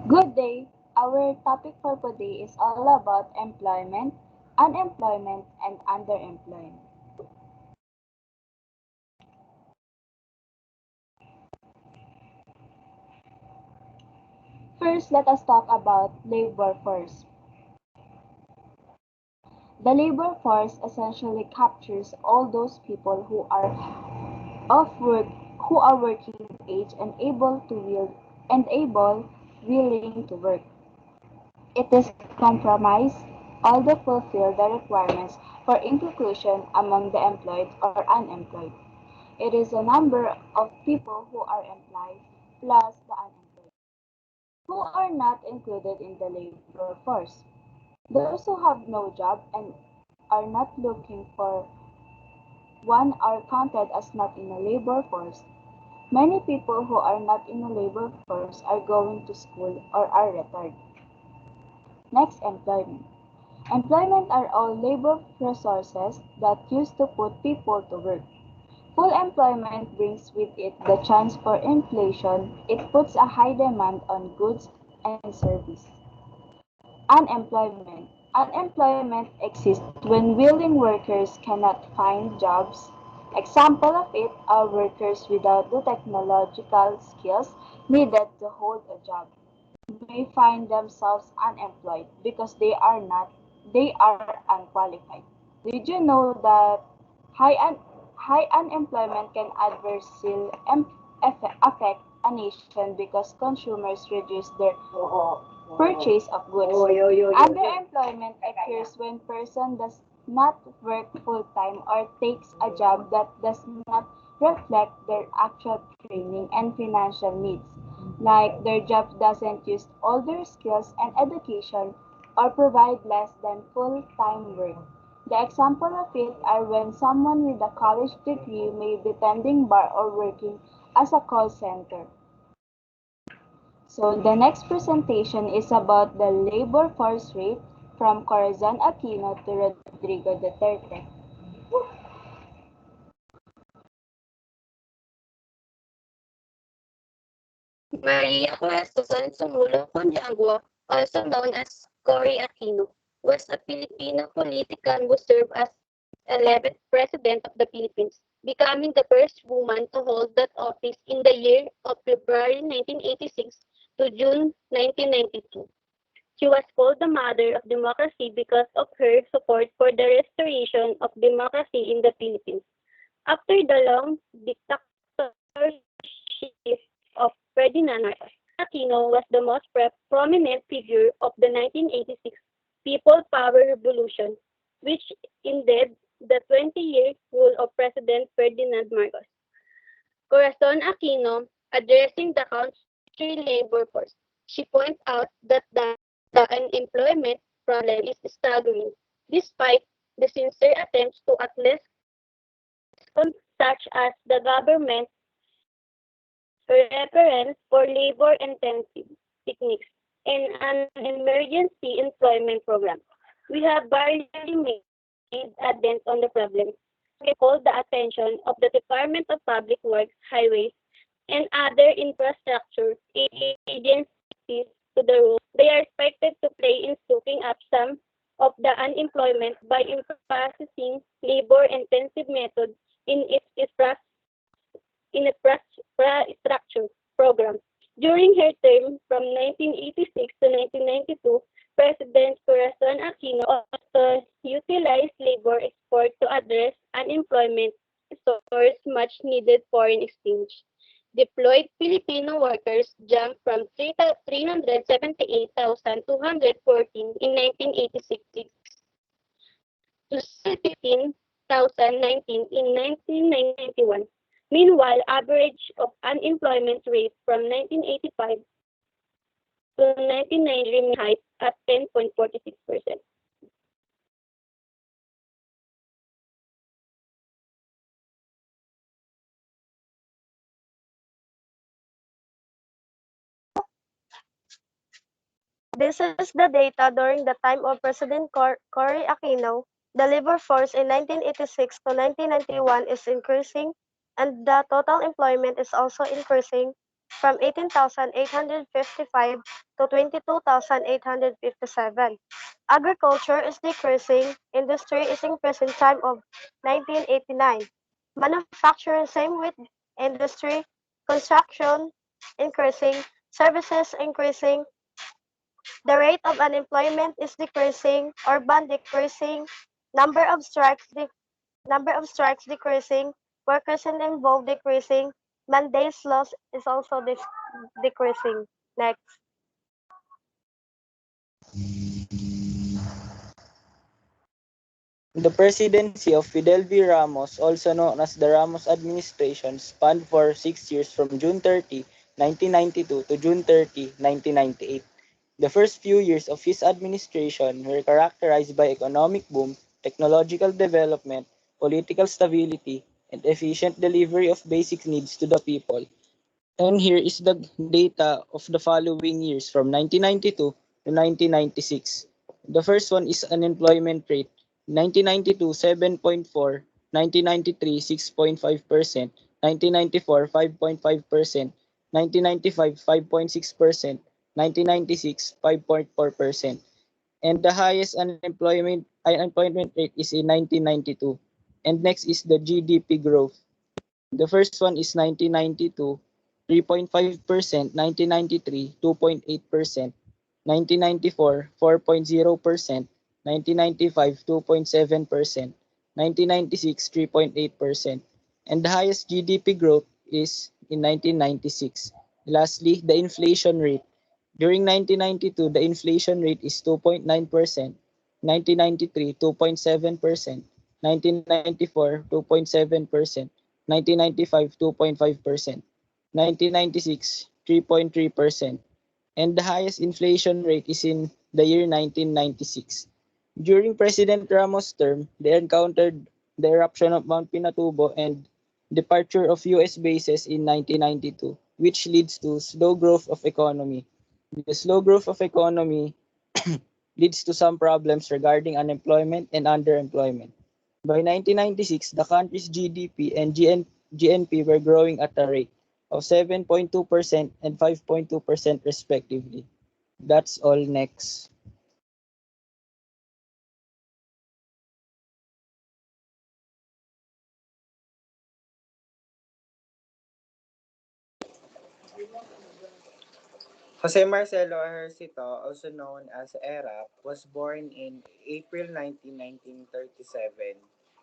Good day. Our topic for today is all about employment, unemployment, and underemployment. First, let us talk about labor force. The labor force essentially captures all those people who are of work, who are working age and able willing to work. It is compromise all the fulfill the requirements for inclusion among the employed or unemployed. It is a number of people who are employed plus the unemployed, who are not included in the labor force. Those who have no job and are not looking for one are counted as not in a labor force. Many people who are not in a labor force are going to school or are retired. Next, employment. Employment are all labor resources that used to put people to work. Full employment brings with it the chance for inflation. It puts a high demand on goods and service. Unemployment. Unemployment exists when willing workers cannot find jobs. Example of it are workers without the technological skills needed to hold a job may find themselves unemployed because they are unqualified. Did you know that high un, high unemployment can adversely affect a nation because consumers reduce their purchase of goods? Underemployment occurs when person does not work full time or takes a job that does not reflect their actual training and financial needs, like their job doesn't use all their skills and education or provide less than full-time work. The example of it are when someone with a college degree may be tending bar or working as a call center. So the next presentation is about the labor force rate from Corazon Aquino to Rodrigo Duterte. Maria Cuestosan Sumulo Conjagua, also known as Cory Aquino, was a Filipino politician who served as 11th President of the Philippines, becoming the first woman to hold that office in the year of February 1986 to June 1992. She was called the mother of democracy because of her support for the restoration of democracy in the Philippines. After the long dictatorship of Ferdinand Marcos, Aquino was the most prominent figure of the 1986 People Power Revolution, which ended the 20-year rule of President Ferdinand Marcos. Corazon Aquino, addressing the country labor force, she pointed out that the unemployment problem is staggering, despite the sincere attempts to address such as the government reference for labor-intensive techniques and an emergency employment program. We have barely made a dent on the problem. We call the attention of the Department of Public Works, Highways, and other infrastructure agencies to the role. They are expected to play in soaking up some of the unemployment by emphasizing labor-intensive methods in its infrastructure program. During her term from 1986 to 1992, President Corazon Aquino also utilized labor export to address unemployment source much needed foreign exchange. Deployed Filipino workers jumped from 378,214 in 1986 to 15,019 in 1991. Meanwhile, average of unemployment rate from 1985 to 1990 remained high at 10.46%. This is the data during the time of President Cory Aquino. The labor force in 1986 to 1991 is increasing, and the total employment is also increasing. from 18,855 to 22,857. Agriculture is decreasing. Industry is increasing time of 1989. Manufacturing same with industry. Construction increasing. Services increasing. The rate of unemployment is decreasing. Urban decreasing. Number of strikes decreasing. Workers involved decreasing. Mandates loss is also decreasing. Next. The presidency of Fidel V. Ramos, also known as the Ramos administration, spanned for 6 years from June 30, 1992 to June 30, 1998. The first few years of his administration were characterized by economic boom, technological development, political stability, and efficient delivery of basic needs to the people. And here is the data of the following years from 1992 to 1996. The first one is unemployment rate. 1992, 7.4. 1993, 6.5%. 1994, 5.5%. 1995, 5.6%. 1996, 5.4%. And the highest unemployment rate is in 1992. And next is the GDP growth. The first one is 1992, 3.5%, 1993, 2.8%, 1994, 4.0%, 1995, 2.7%, 1996, 3.8%, and the highest GDP growth is in 1996. Lastly, the inflation rate. During 1992, the inflation rate is 2.9%, 1993, 2.7%, 1994, 2.7%, 1995, 2.5%, 1996, 3.3%, and the highest inflation rate is in the year 1996. During President Ramos' term, they encountered the eruption of Mount Pinatubo and departure of US bases in 1992, which leads to slow growth of economy. The slow growth of economy leads to some problems regarding unemployment and underemployment. By 1996, the country's GDP and GNP were growing at a rate of 7.2% and 5.2% respectively. That's all. Next. Jose Marcelo Ejercito, also known as ERAP, was born in April 19, 1937.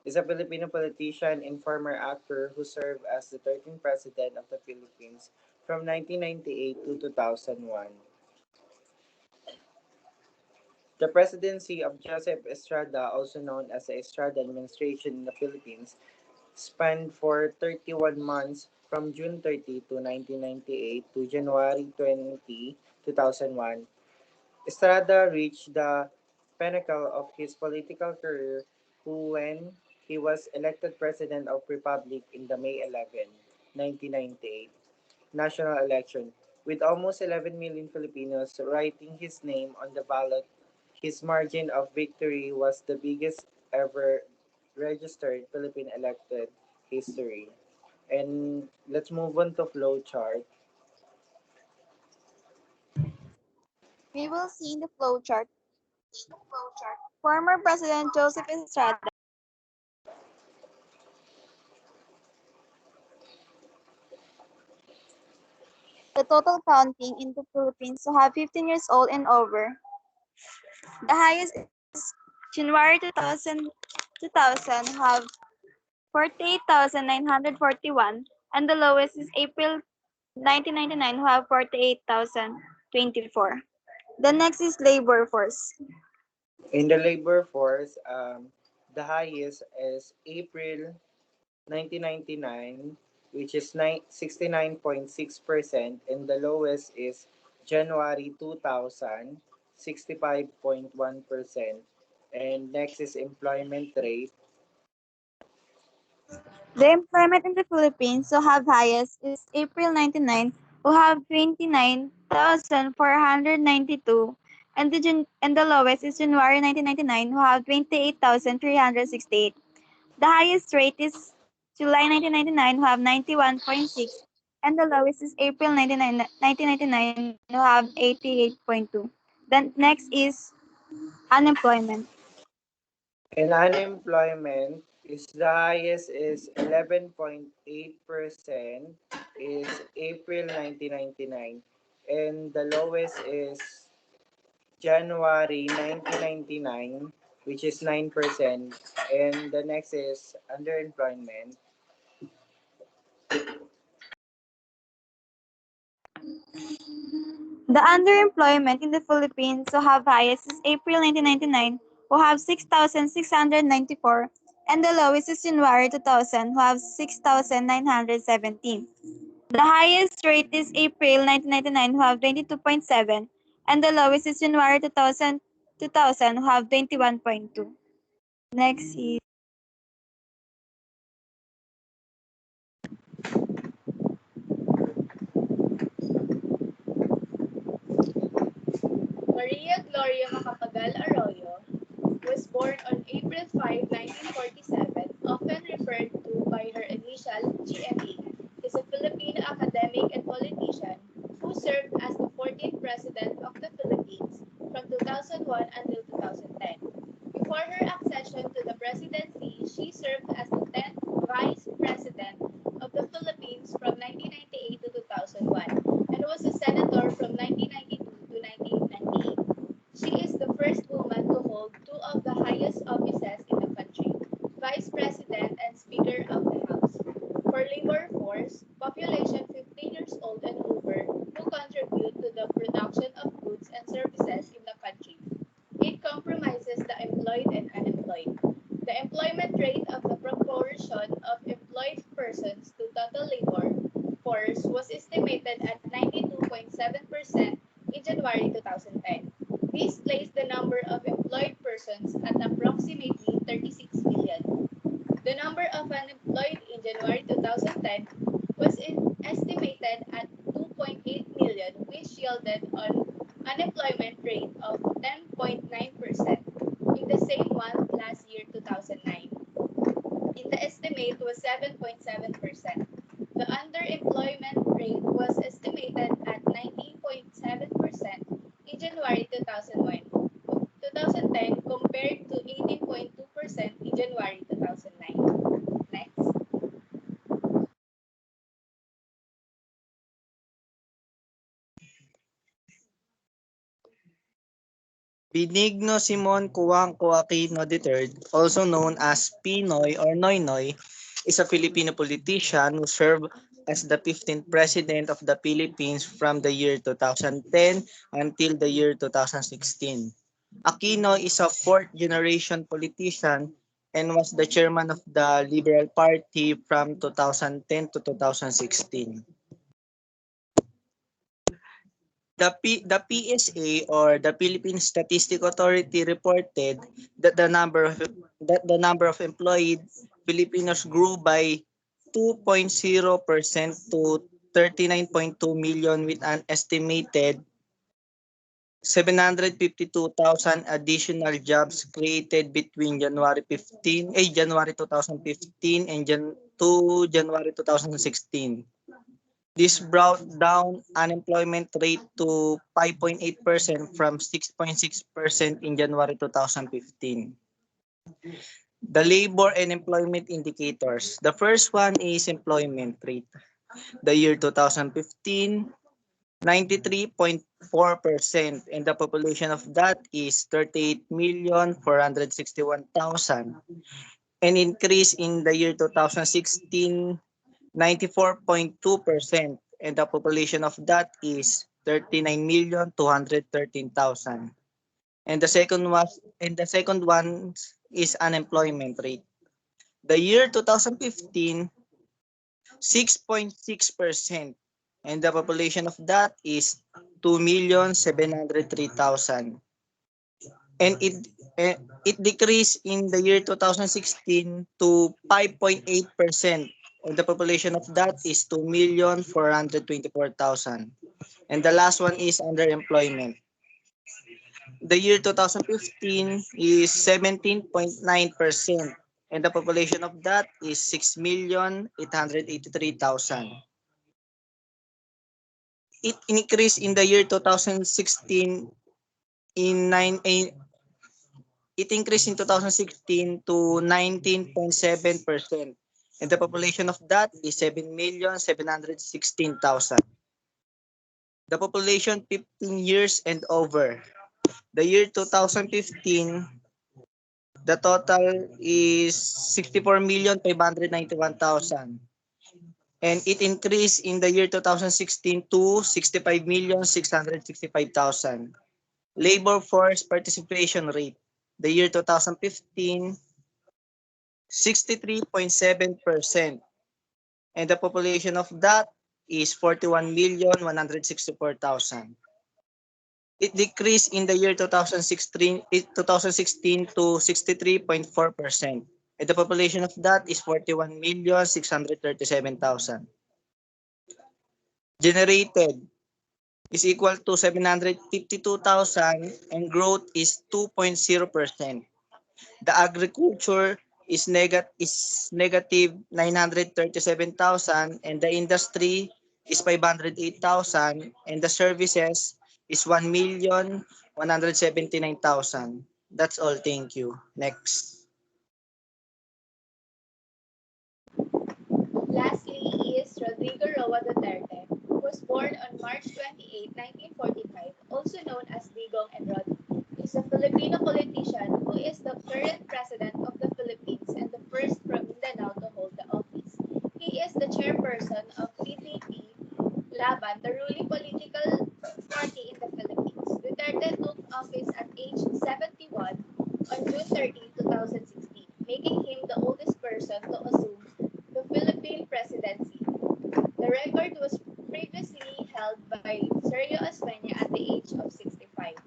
Is a Filipino politician and former actor who served as the 13th President of the Philippines from 1998 to 2001. The presidency of Joseph Estrada, also known as the Estrada administration in the Philippines, spanned for 31 months from June 30 to 1998 to January 20, 2001. Estrada reached the pinnacle of his political career when he was elected President of Republic in the May 11, 1998 national election. With almost 11 million Filipinos writing his name on the ballot, his margin of victory was the biggest ever registered Philippine elected history. And let's move on to flow chart. We will see in the flowchart former President Joseph Estrada, the total counting in the Philippines to have 15 years old and over. The highest is January 2000 have 48,941, and the lowest is April 1999 who have 48,024. The next is labor force. In the labor force, the highest is April 1999, which is 69.6%, and the lowest is January 2000, 65.1%. And next is employment rate. The employment in the Philippines who have highest is April 99 who have 29,492, and the lowest is January 1999 who have 28,368. The highest rate is July 1999 who have 91.6, and the lowest is April 1999, who have 88.2. Then next is unemployment. And unemployment is the highest is 11.8% is April 1999 and the lowest is January 1999 which is 9% and the next is underemployment. The underemployment in the Philippines who have highest is April 1999, who have 6,694, and the lowest is January 2000, who have 6,917. The highest rate is April 1999, who have 22.7, and the lowest is January 2000, who have 21.2. Next is Maria Gloria Macapagal Arroyo was born on April 5, 1947, often referred to by her initial GMA, is a Filipino academic and politician who served as the 14th President of the Philippines from 2001 until 2010. Before her accession to the presidency, she served as the 10th Vice President of the Philippines from 1998 to 2001 and was a senator from 1992 to 1998. She is the first woman to hold two of the highest offices in the country, Vice President and Speaker of the House. For labor force, population 15 years old and over, who contribute to the production of goods and services in the country. It compromises the employed and unemployed. The employment rate of the proportion of employed persons to total labor force was estimated at 92.7% in January 2010. This placed the number of employed persons at approximately 36 million. The number of unemployed in January 2010 was estimated at 2.8 million, which yielded an unemployment rate of 10.9% in the same month last year, 2009. In the estimate was 7.7%. The underemployment rate was estimated at 19.7% in January 2010 compared to 18.2% in January 2009. Next. Benigno Simon Cuangco Aquino III, also known as Pinoy or Noynoy, is a Filipino politician who served as the 15th President of the Philippines from the year 2010 until the year 2016. Aquino is a fourth-generation politician and was the chairman of the Liberal Party from 2010 to 2016. The PSA or the Philippine Statistic Authority reported that the number of employed Filipinos grew by 2.0% to 39.2 million with an estimated 752,000 additional jobs created between January 2015 and January 2016. This brought down unemployment rate to 5.8% from 6.6% in January 2015. The labor and employment indicators. The first one is employment rate. The year 2015, 93.4%, and the population of that is 38,461,000. An increase in the year 2016, 94.2%, and the population of that is 39,213,000. And the second one is unemployment rate. The year 2015, 6.6%, and the population of that is 2,703,000. And it decreased in the year 2016 to 5.8%. And the population of that is 2,424,000. And the last one is underemployment. The year 2015 is 17.9%. And the population of that is 6,883,000. it increased in the year 2016 in nine in, it increased in 2016 to 19.7%, and the population of that is 7,716,000. The population 15 years and over. The year 2015, the total is 64,591,000, and it increased in the year 2016 to 65,665,000. Labor force participation rate, the year 2015, 63.7%, and the population of that is 41,164,000. It decreased in the year 2016 to 63.4%, and the population of that is 41,637,000. Generated is equal to 752,000, and growth is 2.0%. The agriculture is negative 937,000, and the industry is 508,000, and the services is 1,179,000. That's all. Thank you. Next. Lastly is Rodrigo Roa Duterte, who was born on March 28, 1945, also known as Digong and Rodi. Is a Filipino politician who is the current president of the Philippines and the first from Mindanao to hold the office. He is the chairperson of PDP Laban, the ruling political party in the Philippines. Duterte took office at age 71 on June 30, 2016, making him the oldest person to assume the Philippine presidency. The record was previously held by Sergio Osmeña at the age of 65.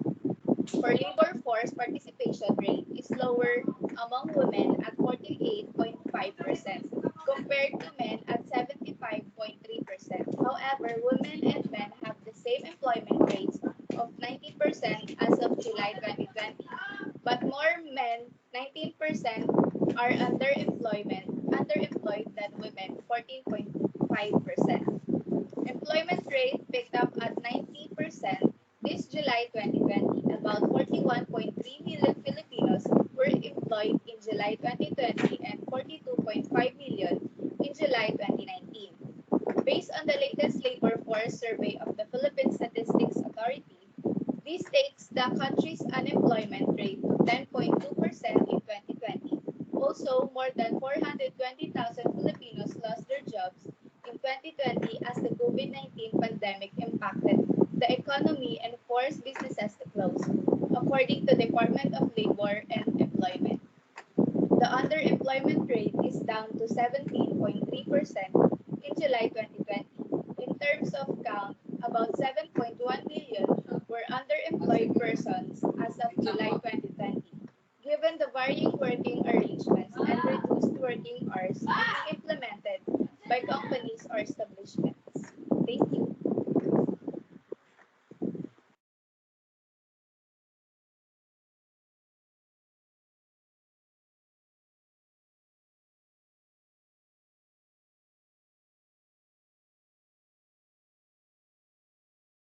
For labor force participation rate is lower among women at 48.5% compared to men at 75.3%. However, women and men have the same employment rates of 90% as of July 2020, but more men, 19%, are underemployed than women, 14.5%. Employment rate picked up at 90% this July 2020. About 41.3 million Filipinos were employed in July 2020 and 42.5 million in July 2019. Based on the latest labor force survey of the Philippine Statistics Authority, this takes the country's unemployment rate to 10.2% in 2020. Also, more than 420,000 Filipinos lost their jobs in 2020 as the COVID-19 pandemic impacted the economy and forced businesses to close, according to Department of Labor and Employment. The underemployment rate is down to 17.3% in July 2020. In terms of count, about 7.1 million were underemployed persons as of July 2020. Given the varying working